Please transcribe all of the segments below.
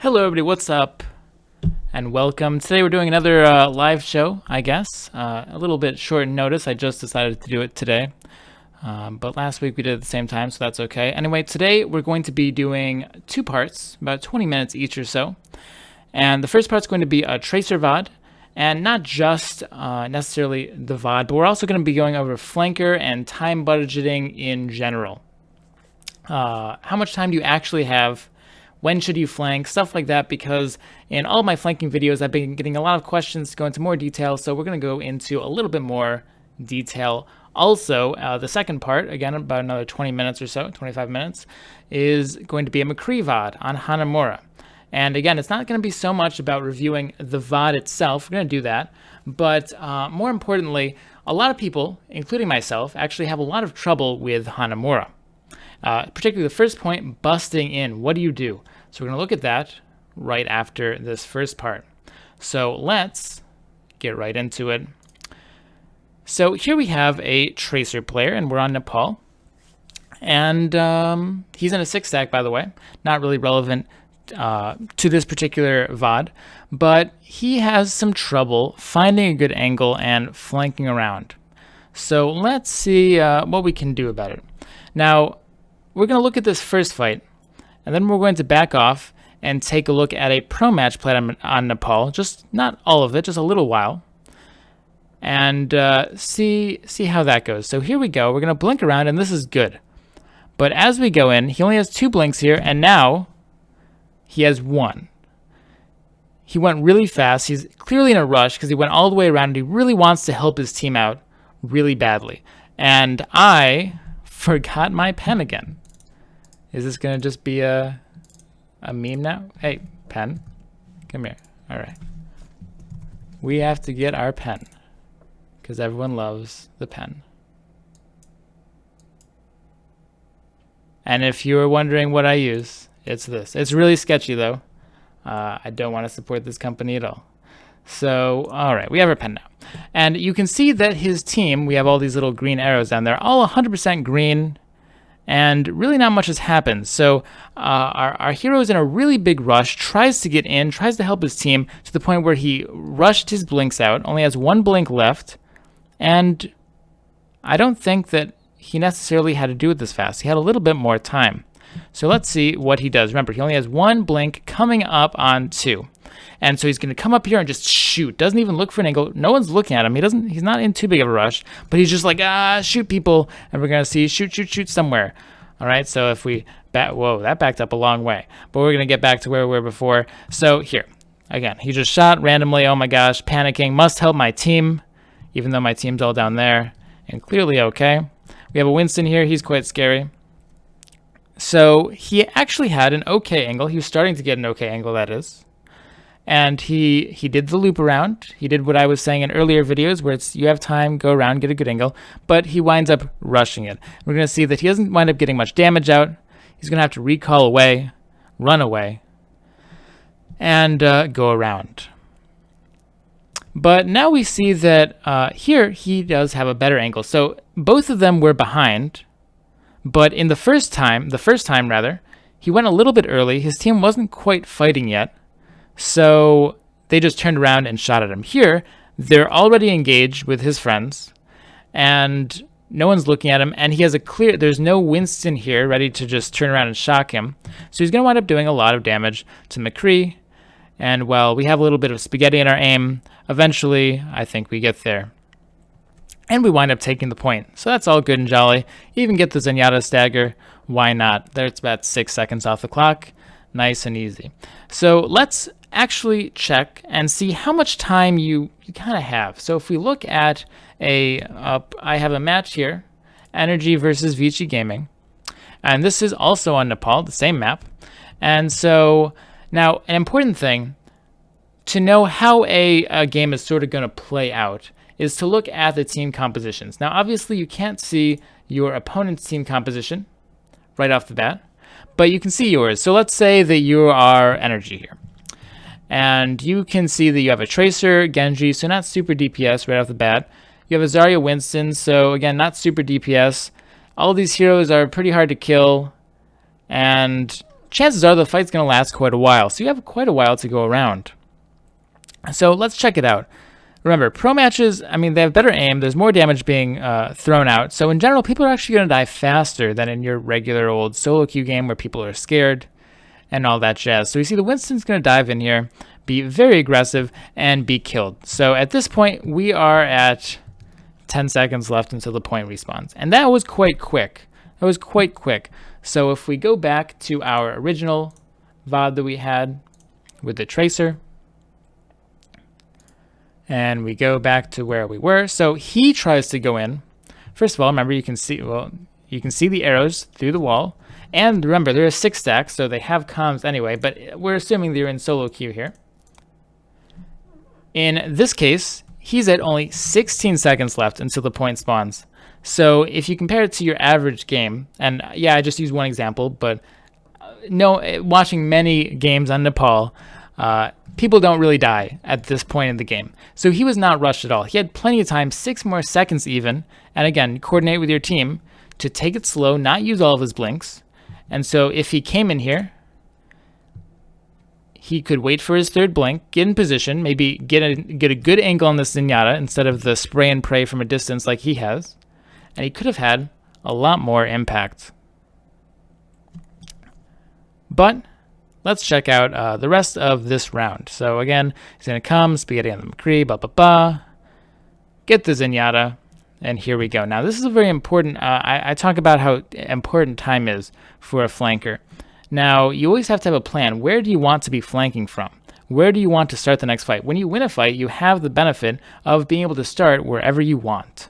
Hello everybody, what's up? And welcome. Today we're doing another live show, I guess. A little bit short notice, I just decided to do it today. But last week we did it at the same time, so that's okay. Anyway, today we're going to be doing two parts, about 20 minutes each or so. And the first part's going to be a tracer VoD, and not just necessarily the VoD, but we're also going to be going over flanker and time budgeting in general. How much time do you actually have? When should you flank? Stuff like that, because in all of my flanking videos, I've been getting a lot of questions to go into more detail, so we're going to go into a little bit more detail. Also, the second part, again, about another 20 minutes or so, 25 minutes, is going to be a McCree VoD on Hanamura. And again, it's not going to be so much about reviewing the VoD itself. We're going to do that. But more importantly, a lot of people, including myself, actually have a lot of trouble with Hanamura. Particularly the first point, busting in. What do you do? So we're going to look at that right after this first part. So let's get right into it. So here we have a tracer player, and we're on Nepal. And he's in a 6-stack, by the way. Not really relevant to this particular VoD, but he has some trouble finding a good angle and flanking around. So let's see what we can do about it. Now, we're going to look at this first fight, and then we're going to back off and take a look at a pro match played on Nepal, just not all of it, just a little while, and see how that goes. So here we go. We're going to blink around, and this is good. But as we go in, he only has 2 blinks here, and now he has 1. He went really fast. He's clearly in a rush because he went all the way around, and he really wants to help his team out really badly. And I forgot my pen again. Is this going to just be a meme now? Hey, pen, come here. All right. We have to get our pen because everyone loves the pen. And if you were wondering what I use, it's this. It's really sketchy, though. I don't want to support this company at all. So, all right, we have our pen now. And you can see that his team, we have all these little green arrows down there, all 100% green, and really not much has happened. So our hero is in a really big rush, tries to get in, tries to help his team to the point where he rushed his blinks out, only has 1 blink left, and I don't think that he necessarily had to do it this fast. He had a little bit more time. So let's see what he does. Remember, he only has 1 blink coming up on 2. And so he's going to come up here and just shoot. Doesn't even look for an angle. No one's looking at him. He's not in too big of a rush, but he's just like, shoot people. And we're going to see shoot somewhere. All right. So if we whoa, that backed up a long way, but we're going to get back to where we were before. So here again, he just shot randomly. Oh my gosh, panicking. Must help my team, even though my team's all down there and clearly okay. We have a Winston here. He's quite scary. So he actually had an okay angle. He was starting to get an okay angle, that is. And he did the loop around. He did what I was saying in earlier videos where it's you have time, go around, get a good angle, but he winds up rushing it. We're going to see that he doesn't wind up getting much damage out. He's going to have to recall away, run away, and go around. But now we see that here he does have a better angle. So both of them were behind, but in the first time, he went a little bit early. His team wasn't quite fighting yet. So they just turned around and shot at him. Here, they're already engaged with his friends, and no one's looking at him, and he has there's no Winston here ready to just turn around and shock him. So he's going to wind up doing a lot of damage to McCree, and while we have a little bit of spaghetti in our aim, eventually I think we get there. And we wind up taking the point. So that's all good and jolly. Even get the Zenyatta stagger. Why not? There's about 6 seconds off the clock. Nice and easy. So let's actually check and see how much time you kind of have. So if we look at I have a match here, Energy versus Vici Gaming. And this is also on Nepal, the same map. And so now an important thing to know how a game is sort of going to play out is to look at the team compositions. Now, obviously, you can't see your opponent's team composition right off the bat, but you can see yours. So let's say that you are Energy here. And you can see that you have a Tracer, Genji, so not super DPS right off the bat. You have a Zarya Winston, so again, not super DPS. All these heroes are pretty hard to kill, and chances are the fight's going to last quite a while. So you have quite a while to go around. So let's check it out. Remember, pro matches, I mean, they have better aim. There's more damage being thrown out. So in general, people are actually going to die faster than in your regular old solo queue game where people are scared and all that jazz. So you see the Winston's going to dive in here, be very aggressive, and be killed. So at this point, we are at 10 seconds left until the point respawns. And that was quite quick. That was quite quick. So if we go back to our original VoD that we had with the tracer, and we go back to where we were. So he tries to go in. First of all, remember, you can see the arrows through the wall. And remember, there are 6 stacks, so they have comms anyway, but we're assuming they're in solo queue here. In this case, he's at only 16 seconds left until the point spawns. So if you compare it to your average game, and yeah, I just used one example, but watching many games on Nepal, people don't really die at this point in the game. So he was not rushed at all. He had plenty of time, 6 more seconds even. And again, coordinate with your team to take it slow, not use all of his blinks. And so if he came in here, he could wait for his 3rd blink, get in position, maybe get a good angle on the Zenyatta instead of the spray and pray from a distance like he has. And he could have had a lot more impact. But let's check out the rest of this round. So again, he's going to come, Spaghetti on the McCree, get the Zenyatta, and here we go. Now this is a very important, I talk about how important time is for a flanker. Now you always have to have a plan. Where do you want to be flanking from? Where do you want to start the next fight? When you win a fight, you have the benefit of being able to start wherever you want.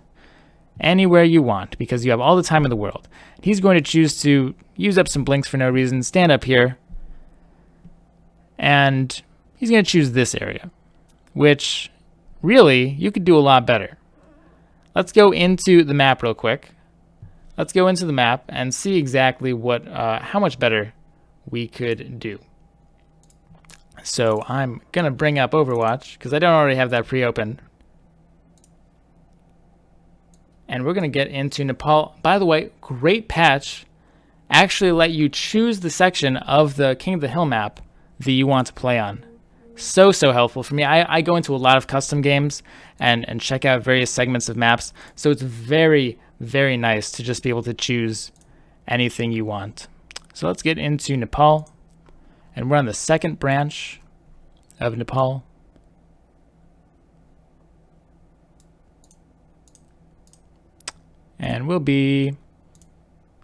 Anywhere you want, because you have all the time in the world. He's going to choose to use up some blinks for no reason, stand up here, and he's going to choose this area, which really you could do a lot better. Let's go into the map real quick. Let's go into the map and see exactly how much better we could do. So I'm going to bring up Overwatch because I don't already have that pre-opened. And we're going to get into Nepal. By the way, great patch. Actually let you choose the section of the King of the Hill map that you want to play on. So helpful for me. I go into a lot of custom games and check out various segments of maps. So it's very, very nice to just be able to choose anything you want. So let's get into Nepal. And we're on the 2nd branch of Nepal. And we'll be,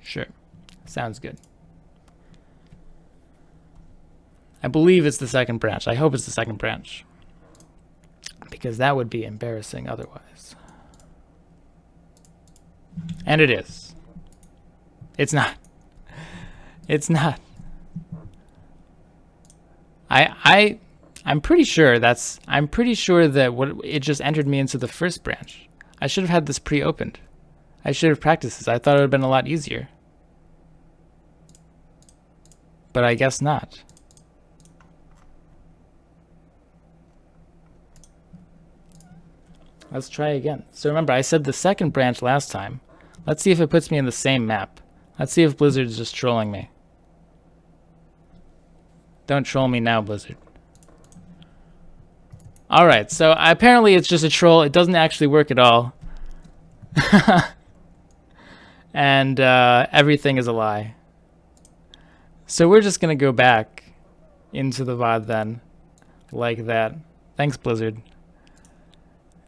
sure, sounds good. I believe it's the 2nd branch. I hope it's the 2nd branch, because that would be embarrassing otherwise. And it is. It's not. It's not. I'm pretty sure that it just entered me into the 1st branch. I should have had this pre-opened. I should have practiced this. I thought it would have been a lot easier. But I guess not. Let's try again. So remember, I said the 2nd branch last time. Let's see if it puts me in the same map. Let's see if Blizzard's just trolling me. Don't troll me now, Blizzard. Alright, so apparently it's just a troll. It doesn't actually work at all. And everything is a lie. So we're just going to go back into the VoD then, like that. Thanks, Blizzard.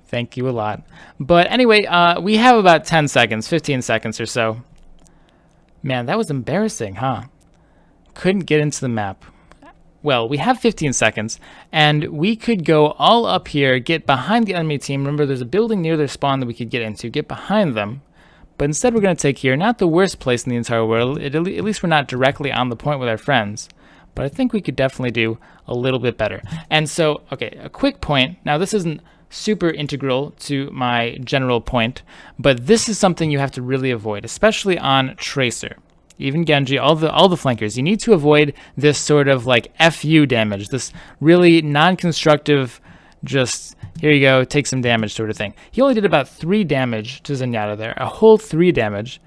Thank you a lot. But anyway, we have about 10 seconds, 15 seconds or so. Man, that was embarrassing, huh? Couldn't get into the map. Well, we have 15 seconds, and we could go all up here, get behind the enemy team. Remember, there's a building near their spawn that we could get into, get behind them. But instead we're going to take here, not the worst place in the entire world. At least we're not directly on the point with our friends. But I think we could definitely do a little bit better. And so, okay, a quick point. Now, this isn't super integral to my general point, but this is something you have to really avoid, especially on Tracer. Even Genji, all the flankers. You need to avoid this sort of like FU damage, this really non-constructive, just, here you go, take some damage sort of thing. He only did about 3 damage to Zenyatta there, a whole 3 damage.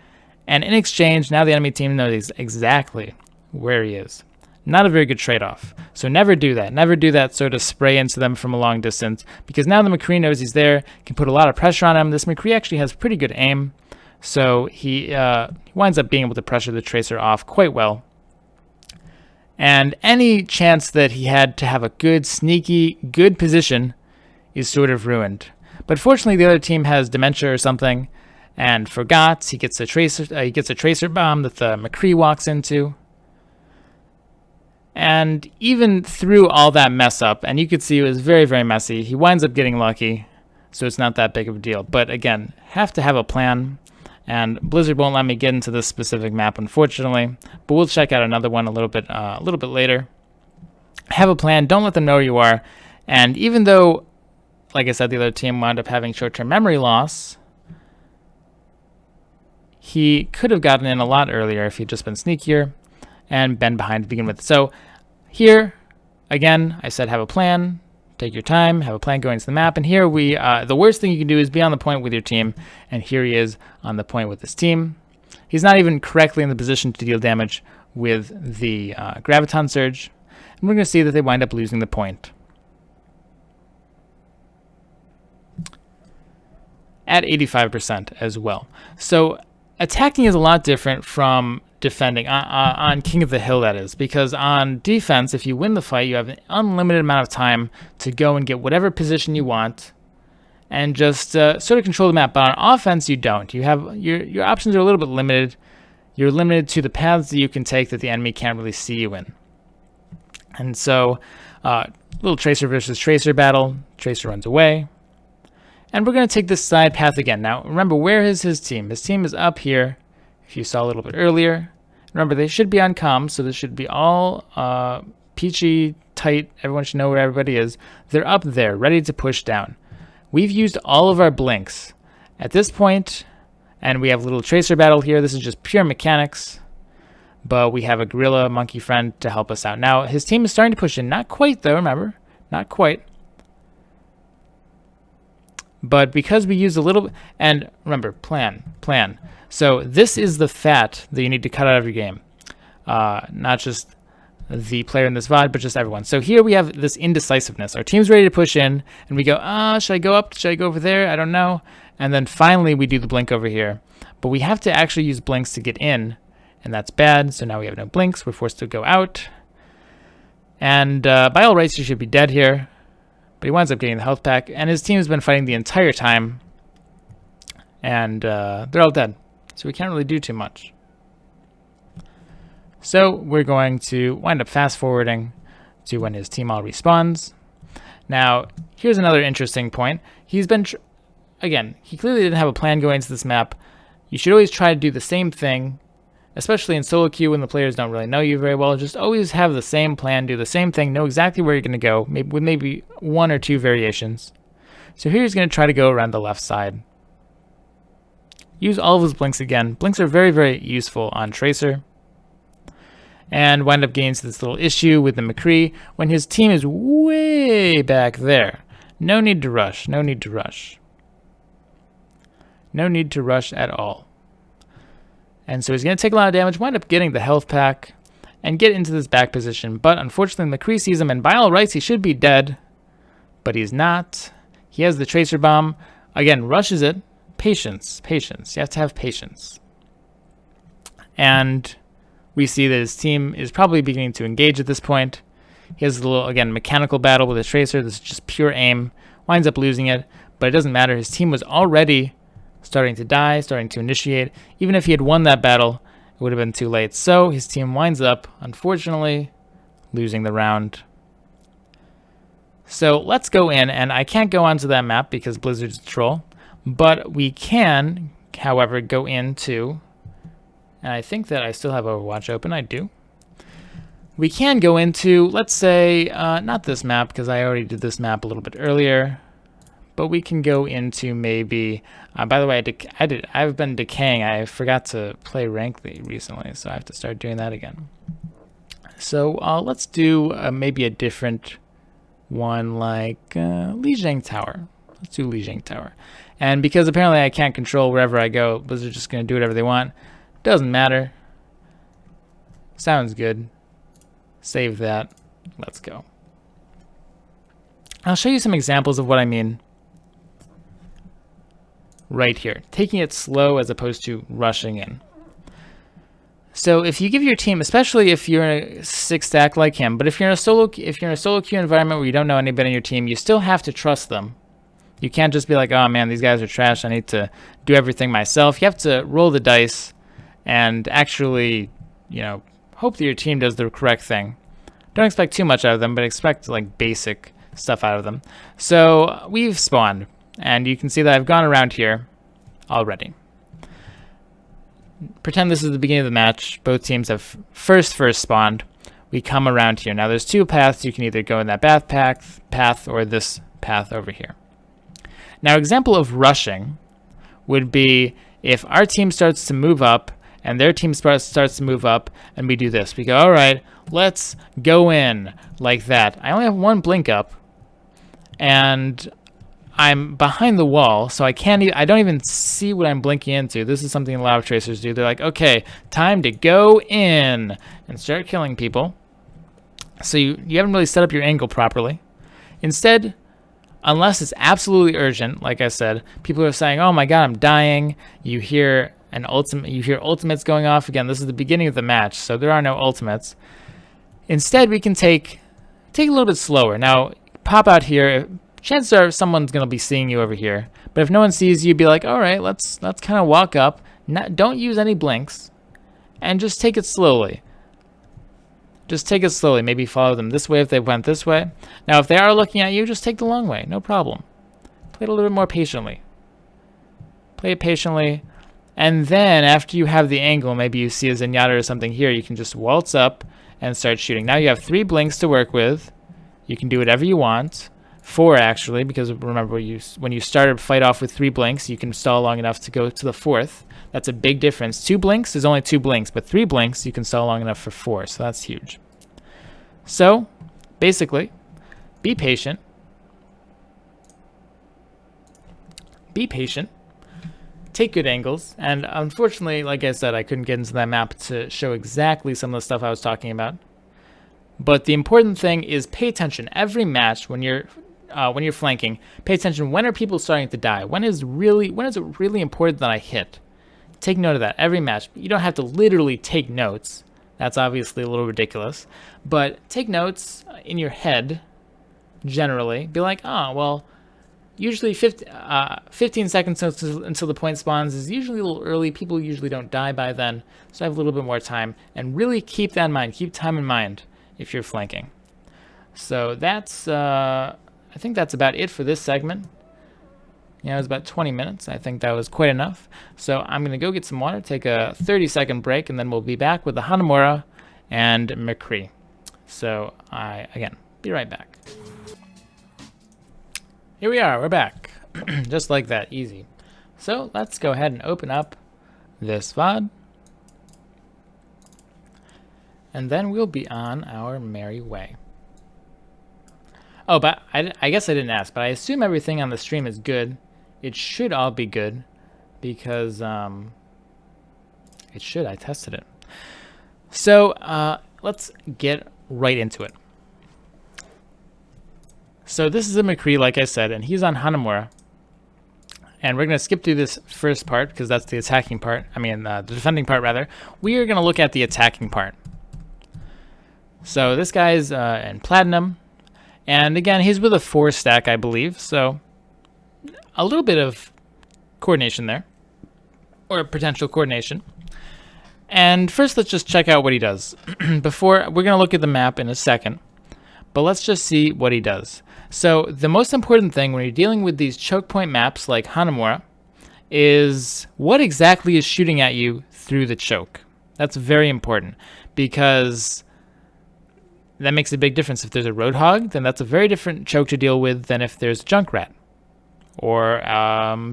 And in exchange, now the enemy team knows exactly where he is. Not a very good trade-off. So never do that. Never do that sort of spray into them from a long distance, because now the McCree knows he's there, can put a lot of pressure on him. This McCree actually has pretty good aim, so he winds up being able to pressure the Tracer off quite well. And any chance that he had to have a good, sneaky, good position is sort of ruined. But fortunately, the other team has dementia or something, and forgot. He gets a tracer bomb that the McCree walks into. And even through all that mess up, and you could see it was very, very messy, he winds up getting lucky, so it's not that big of a deal. But again, have to have a plan, and Blizzard won't let me get into this specific map, unfortunately. But we'll check out another one a little bit later. Have a plan. Don't let them know where you are. And even though, like I said, the other team wound up having short-term memory loss, he could have gotten in a lot earlier if he'd just been sneakier and been behind to begin with. So here, again, I said have a plan, take your time, have a plan going to the map. And here the worst thing you can do is be on the point with your team. And here he is on the point with his team. He's not even correctly in the position to deal damage with the Graviton Surge. And we're going to see that they wind up losing the point at 85% as well. So attacking is a lot different from defending on King of the Hill, that is, because on defense, if you win the fight, you have an unlimited amount of time to go and get whatever position you want and just sort of control the map. But on offense, you don't. You have your options are a little bit limited. You're limited to the paths that you can take that the enemy can't really see you in. And so little Tracer versus Tracer battle. Tracer runs away. And we're going to take this side path again. Now, remember, where is his team? His team is up here, if you saw a little bit earlier. Remember, they should be on comms, so this should be all peachy, tight. Everyone should know where everybody is. They're up there, ready to push down. We've used all of our blinks at this point, and we have a little Tracer battle here. This is just pure mechanics, but we have a Gorilla Monkey friend to help us out. Now, his team is starting to push in. Not quite, though, remember. Not quite. But because we use a little, and remember, plan. So this is the fat that you need to cut out of your game. Not just the player in this VoD, but just everyone. So here we have this indecisiveness. Our team's ready to push in, and we go, should I go up? Should I go over there? I don't know. And then finally we do the blink over here. But we have to actually use blinks to get in, and that's bad. So now we have no blinks. We're forced to go out. And by all rights, he should be dead here. But he winds up getting the health pack, and his team has been fighting the entire time, and they're all dead, so we can't really do too much. So we're going to wind up fast forwarding to when his team all respawns. Now, here's another interesting point. He's been, again, he clearly didn't have a plan going into this map. You should always try to do the same thing, especially in solo queue when the players don't really know you very well. Just always have the same plan, do the same thing, know exactly where you're going to go, with maybe one or two variations. So here he's going to try to go around the left side. Use all of his blinks again. Blinks are very, very useful on Tracer. And wind up getting into this little issue with the McCree when his team is way back there. No need to rush. No need to rush. No need to rush at all. And so he's going to take a lot of damage, wind up getting the health pack, and get into this back position. But unfortunately, McCree sees him, and by all rights, he should be dead. But he's not. He has the Tracer bomb. Again, rushes it. Patience. Patience. You have to have patience. And we see that his team is probably beginning to engage at this point. He has a little, again, mechanical battle with his Tracer. This is just pure aim. Winds up losing it. But it doesn't matter. His team was already starting to die, starting to initiate. Even if he had won that battle, it would have been too late. So his team winds up, unfortunately, losing the round. So let's go in, and I can't go onto that map because Blizzard's a troll, but we can, however, go into, and I think that I still have Overwatch open. I do. We can go into, let's say, not this map because I already did this map a little bit earlier. But we can go into maybe, by the way, I've been decaying. I forgot to play ranked recently, so I have to start doing that again. So let's do maybe a different one like Lijiang Tower. Let's do Lijiang Tower. And because apparently I can't control wherever I go, Blizzard's just going to do whatever they want. Doesn't matter. Sounds good. Save that. Let's go. I'll show you some examples of what I mean right here. Taking it slow as opposed to rushing in. So if you give your team, especially if you're in a 6-stack like him, but if you're in a solo queue environment where you don't know anybody on your team, you still have to trust them. You can't just be like, oh man, these guys are trash, I need to do everything myself. You have to roll the dice and actually, you know, hope that your team does the correct thing. Don't expect too much out of them, but expect like basic stuff out of them. So we've spawned, and you can see that I've gone around here already. Pretend this is the beginning of the match. Both teams have first spawned. We come around here. Now there's two paths. You can either go in that path or this path over here. Now, example of rushing would be if our team starts to move up and their team starts to move up, and we do this. We go, all right, let's go in like that. I only have one blink up, and I'm behind the wall, so I don't even see what I'm blinking into. This is something a lot of tracers do. They're like, okay, time to go in and start killing people. So you haven't really set up your angle properly. Instead, unless it's absolutely urgent, like I said, people are saying, oh my god, I'm dying. You hear ultimates going off. Again, this is the beginning of the match, so there are no ultimates. Instead, we can take a little bit slower. Now, pop out here. Chances are someone's going to be seeing you over here. But if no one sees you, be like, all right, let's kind of walk up. Don't use any blinks. And just take it slowly. Just take it slowly. Maybe follow them this way if they went this way. Now, if they are looking at you, just take the long way. No problem. Play it a little bit more patiently. Play it patiently. And then after you have the angle, maybe you see a Zenyatta or something here, you can just waltz up and start shooting. Now you have 3 blinks to work with. You can do whatever you want. 4 actually, because remember when you started fight off with 3 blinks, you can stall long enough to go to the 4th. That's a big difference. 2 blinks is only 2 blinks, but 3 blinks you can stall long enough for 4, so that's huge. So basically, be patient. Be patient. Take good angles, and unfortunately, like I said, I couldn't get into that map to show exactly some of the stuff I was talking about. But the important thing is pay attention every match when you're flanking. Pay attention. When are people starting to die? When is it really important that I hit? Take note of that every match. You don't have to literally take notes. That's obviously a little ridiculous. But take notes in your head. Generally, be like, oh well. Usually 15 seconds until the point spawns is usually a little early. People usually don't die by then, so I have a little bit more time. And really keep that in mind. Keep time in mind if you're flanking. So that's, I think that's about it for this segment. Yeah, it was about 20 minutes. I think that was quite enough. So I'm going to go get some water, take a 30-second break, and then we'll be back with the Hanamura and McCree. So again, be right back. Here we are, we're back. Just like that, easy. So let's go ahead and open up this VoD. And then we'll be on our merry way. Oh, but I guess I didn't ask, but I assume everything on the stream is good. It should all be good because it should, I tested it. So let's get right into it. So this is a McCree, like I said, and he's on Hanamura. And we're going to skip through this first part because that's the attacking part. I mean, the defending part, rather. We are going to look at the attacking part. So this guy's in Platinum. And again, he's with a 4-stack, I believe. So a little bit of coordination there. Or potential coordination. And first, let's just check out what he does. We're going to look at the map in a second. But let's just see what he does. So the most important thing when you're dealing with these choke point maps like Hanamura is what exactly is shooting at you through the choke. That's very important because that makes a big difference. If there's a Roadhog, then that's a very different choke to deal with than if there's a Junkrat or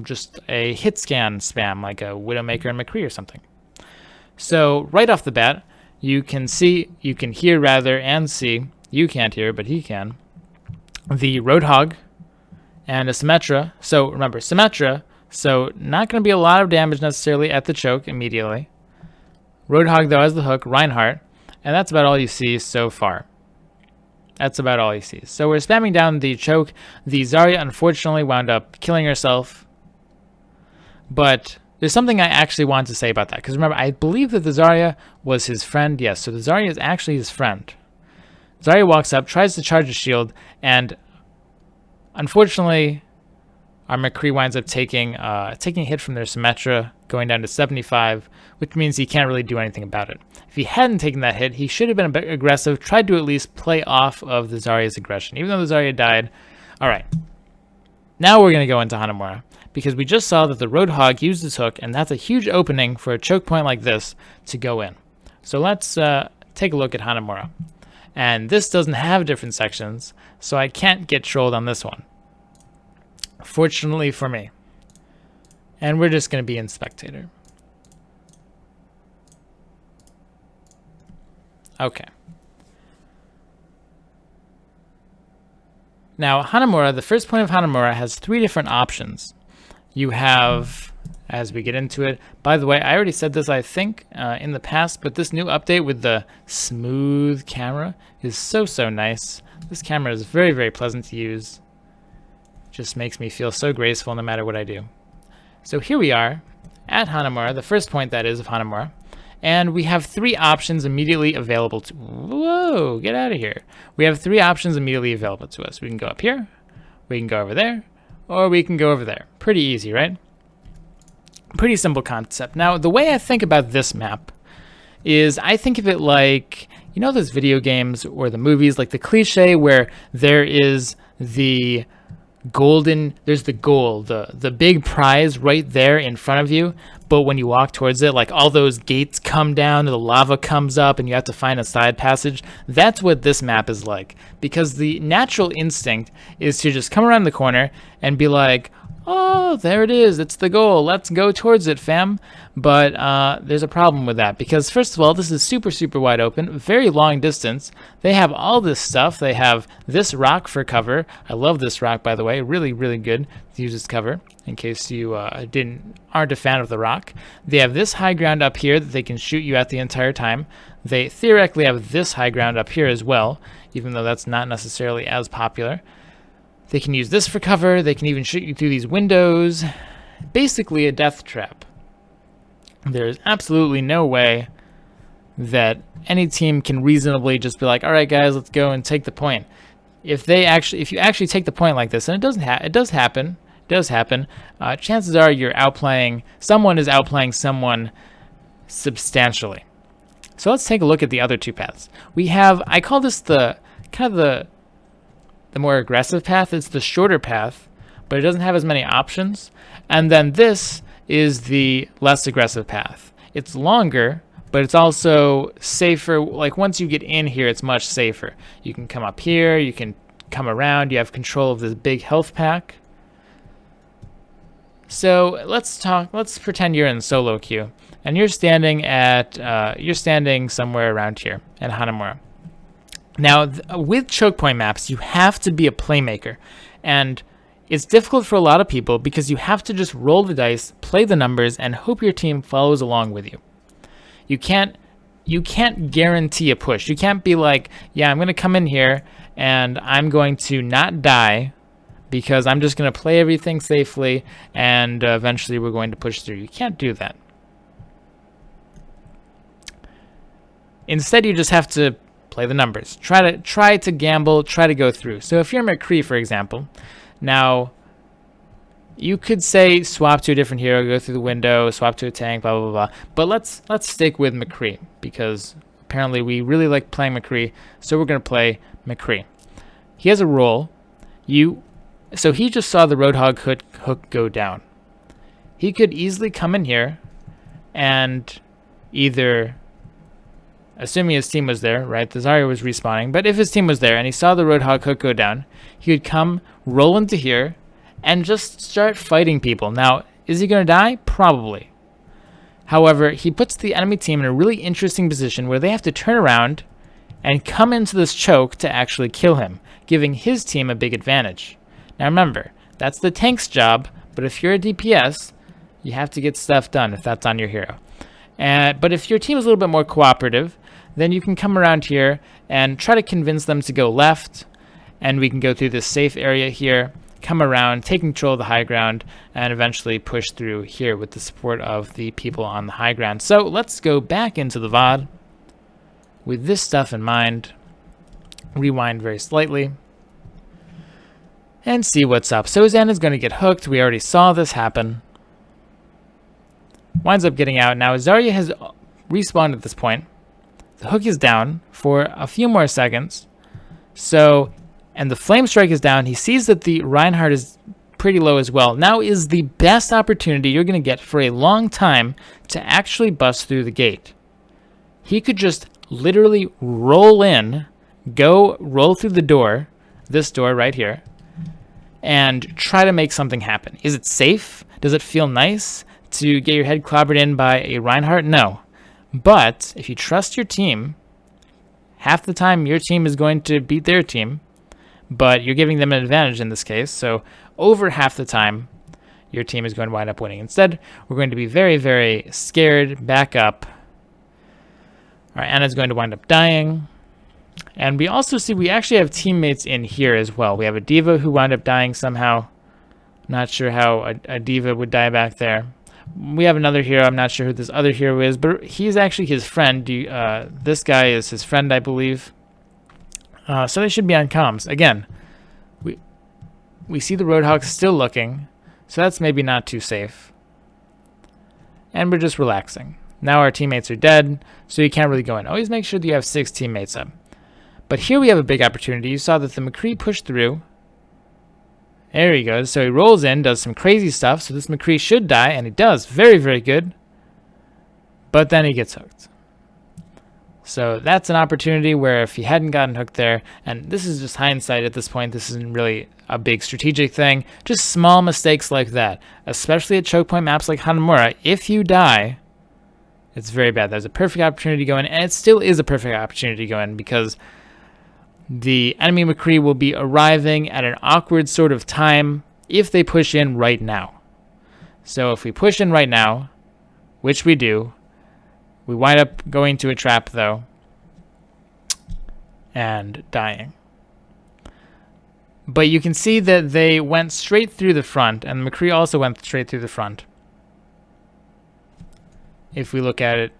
just a hit scan spam like a Widowmaker and McCree or something. So right off the bat, you can hear rather, and see. You can't hear, but he can. The Roadhog and a Symmetra. So remember, Symmetra, so not going to be a lot of damage necessarily at the choke immediately. Roadhog, though, has the hook. Reinhardt. And that's about all you see so far. That's about all you see. So we're spamming down the choke. The Zarya unfortunately wound up killing herself. But there's something I actually want to say about that. Because remember, I believe that the Zarya was his friend. Yes, so the Zarya is actually his friend. Zarya walks up, tries to charge a shield, and unfortunately, our McCree winds up taking a hit from their Symmetra, going down to 75, which means he can't really do anything about it. If he hadn't taken that hit, he should have been a bit aggressive, tried to at least play off of the Zarya's aggression, even though the Zarya died. All right, now we're going to go into Hanamura, because we just saw that the Roadhog used his hook, and that's a huge opening for a choke point like this to go in. So let's take a look at Hanamura. And this doesn't have different sections, so I can't get trolled on this one. Fortunately for me. And we're just going to be in spectator. Okay. Now, Hanamura, the first point of Hanamura has 3 different options. You have, as we get into it, by the way, I already said this, I think, in the past, but this new update with the smooth camera is so nice. This camera is very, very pleasant to use. Just makes me feel so graceful no matter what I do. So here we are at Hanamura, the first point that is of Hanamura, and we have 3 options immediately available to. Whoa, get out of here! We have 3 options immediately available to us. We can go up here, we can go over there, or we can go over there. Pretty easy, right? Pretty simple concept. Now, the way I think about this map is I think of it like, you know, those video games or the movies, like the cliche where there is the there's the goal, the big prize right there in front of you, but when you walk towards it, like all those gates come down, the lava comes up, and you have to find a side passage. That's what this map is like, because the natural instinct is to just come around the corner and be like, oh, there it is, it's the goal, let's go towards it, fam. But there's a problem with that, because first of all, this is super wide open, very long distance. They have all this stuff. They have this rock for cover. I love this rock, by the way, really good to use as cover, in case you aren't a fan of the rock. They have this high ground up here that they can shoot you at the entire time. They theoretically have this high ground up here as well, even though that's not necessarily as popular. They can use this for cover. They can even shoot you through these windows. Basically a death trap. There's absolutely no way that any team can reasonably just be like, all right, guys, let's go and take the point. If you actually take the point like this, and it does happen, chances are someone is outplaying someone substantially. So let's take a look at the other 2 paths. We have, I call this the more aggressive path. It's the shorter path, but it doesn't have as many options. And then this is the less aggressive path. It's longer, but it's also safer. Like once you get in here, it's much safer. You can come up here, you can come around, you have control of this big health pack. So let's pretend you're in solo queue, and you're standing somewhere around here at Hanamura. Now, with choke point maps, you have to be a playmaker, and it's difficult for a lot of people because you have to just roll the dice, play the numbers, and hope your team follows along with you. You can't guarantee a push. You can't be like, yeah, I'm going to come in here, and I'm going to not die because I'm just going to play everything safely, and eventually we're going to push through. You can't do that. Instead, you just have to play the numbers. Try to gamble, try to go through. So if you're McCree, for example, now you could say swap to a different hero, go through the window, swap to a tank, blah blah blah. But let's stick with McCree because apparently we really like playing McCree, so we're gonna play McCree. He has a role. So he just saw the Roadhog hook go down. He could easily come in here and either, assuming his team was there, right? The Zarya was respawning, but if his team was there and he saw the Roadhog hook go down, he would come, roll into here, and just start fighting people. Now, is he going to die? Probably. However, he puts the enemy team in a really interesting position where they have to turn around and come into this choke to actually kill him, giving his team a big advantage. Now remember, that's the tank's job, but if you're a DPS, you have to get stuff done if that's on your hero. But if your team is a little bit more cooperative, then you can come around here and try to convince them to go left, and we can go through this safe area here, come around, take control of the high ground, and eventually push through here with the support of the people on the high ground. So let's go back into the VoD with this stuff in mind, rewind very slightly, and see what's up. So Zen is going to get hooked. We already saw this happen. Winds up getting out. Now Zarya has respawned at this point. The hook is down for a few more seconds. So, and the flame strike is down. He sees that the Reinhardt is pretty low as well. Now is the best opportunity you're going to get for a long time to actually bust through the gate. He could just literally roll in, go roll through the door, this door right here, and try to make something happen. Is it safe? Does it feel nice to get your head clobbered in by a Reinhardt? No. But if you trust your team, half the time your team is going to beat their team, but you're giving them an advantage in this case. So over half the time, your team is going to wind up winning. Instead, we're going to be very, very scared, back up. All right, Anna's going to wind up dying. And we also see we actually have teammates in here as well. We have a D.Va who wound up dying somehow. Not sure how a D.Va would die back there. We have another hero. I'm not sure who this other hero is, but he's actually his friend. This guy is his friend, I believe. So they should be on comms. Again, we see the Roadhog still looking, so that's maybe not too safe. And we're just relaxing. Now our teammates are dead, so you can't really go in. Always make sure that you have 6 teammates up. But here we have a big opportunity. You saw that the McCree pushed through. There he goes. So he rolls in, does some crazy stuff. So this McCree should die, and he does. Very, very good. But then he gets hooked. So that's an opportunity where if he hadn't gotten hooked there, and this is just hindsight at this point, this isn't really a big strategic thing, just small mistakes like that, especially at choke point maps like Hanamura. If you die, it's very bad. There's a perfect opportunity to go in, and it still is a perfect opportunity to go in because the enemy McCree will be arriving at an awkward sort of time if they push in right now. So if we push in right now, which we do, we wind up going to a trap though and dying. But you can see that they went straight through the front, and McCree also went straight through the front. If we look at it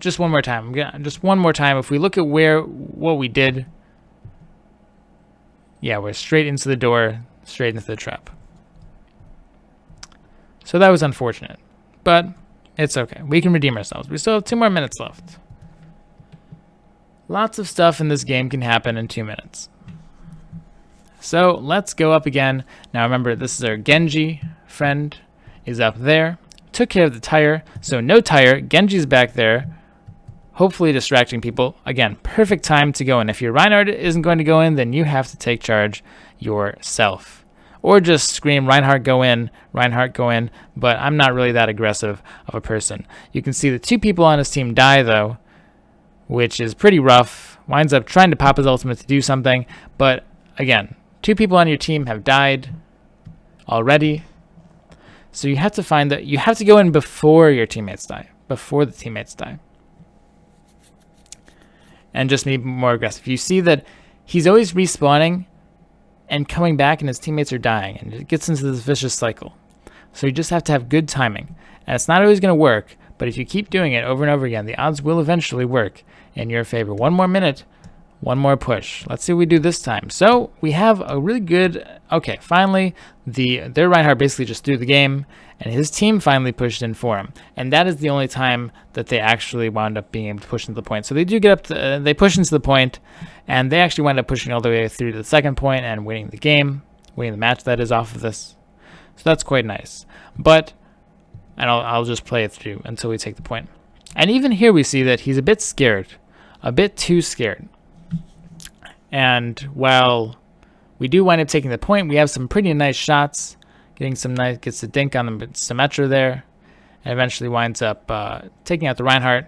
just one more time, if we look at what we did, yeah, we're straight into the door, straight into the trap. So that was unfortunate, but it's okay. We can redeem ourselves. We still have 2 more minutes left. Lots of stuff in this game can happen in 2 minutes. So let's go up again. Now remember, this is our Genji friend, is up there. Took care of the tire, so no tire. Genji's back there, hopefully distracting people. Again, perfect time to go in. If your Reinhardt isn't going to go in, then you have to take charge yourself. Or just scream, Reinhardt go in, but I'm not really that aggressive of a person. You can see the 2 people on his team die though, which is pretty rough. Winds up trying to pop his ultimate to do something, but again, 2 people on your team have died already. So you have to find that you have to go in before your teammates die, before the teammates die. And just be more aggressive. You see that he's always respawning and coming back, and his teammates are dying, and it gets into this vicious cycle. So you just have to have good timing. And it's not always going to work, but if you keep doing it over and over again, the odds will eventually work in your favor. 1 more minute, 1 more push. Let's see what we do this time. So we have a really good, okay, finally, their Reinhardt basically just threw the game, and his team finally pushed in for him. And that is the only time that they actually wound up being able to push into the point. So they do get up, they push into the point, and they actually wind up pushing all the way through to the 2nd point and winning the game, winning the match that is off of this. So that's quite nice. But, and I'll just play it through until we take the point. And even here we see that he's a bit scared, a bit too scared. And while we do wind up taking the point, we have some pretty nice shots, gets the dink on the Symmetra there, and eventually winds up taking out the Reinhardt.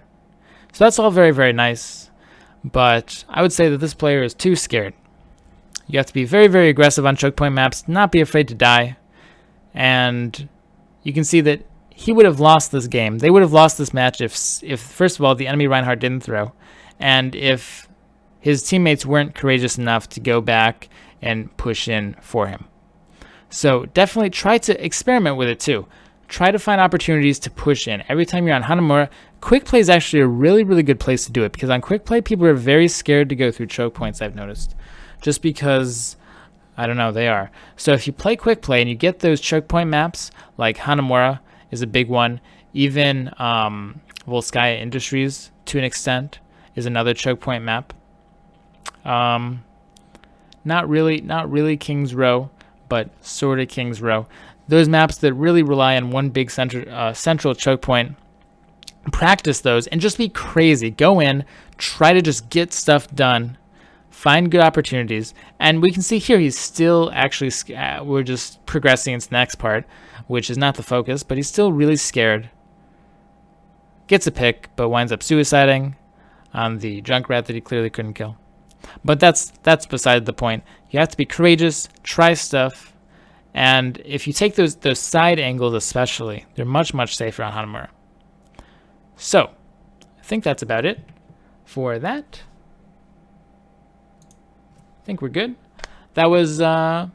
So that's all very, very nice, but I would say that this player is too scared. You have to be very, very aggressive on choke point maps, not be afraid to die, and you can see that he would have lost this game. They would have lost this match if first of all, the enemy Reinhardt didn't throw, and if his teammates weren't courageous enough to go back and push in for him. So definitely try to experiment with it too. Try to find opportunities to push in. Every time you're on Hanamura, quick play is actually a really, really good place to do it, because on quick play, people are very scared to go through choke points, I've noticed. Just because, I don't know, they are. So if you play quick play and you get those choke point maps, like Hanamura is a big one, even Volskaya Industries, to an extent, is another choke point map. Not really King's Row, but sort of King's Row. Those maps that really rely on one big central choke point. Practice those and just be crazy. Go in, try to just get stuff done, find good opportunities, and we can see here he's still actually. We're just progressing into the next part, which is not the focus, but he's still really scared. Gets a pick, but winds up suiciding on the Junkrat that he clearly couldn't kill. But that's beside the point. You have to be courageous, try stuff, and if you take those side angles especially, they're much, much safer on Hanamura. So, I think that's about it for that. I think we're good. That was about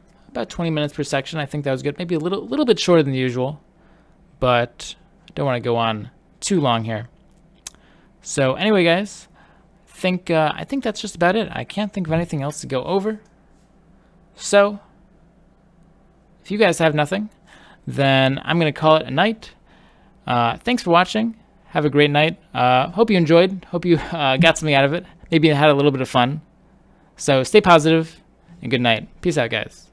20 minutes per section. I think that was good. Maybe a little bit shorter than usual, but I don't want to go on too long here. So anyway, guys, I think that's just about it. I can't think of anything else to go over. So, if you guys have nothing, then I'm going to call it a night. Thanks for watching. Have a great night. Hope you enjoyed. Hope you got something out of it. Maybe had a little bit of fun. So stay positive and good night. Peace out, guys.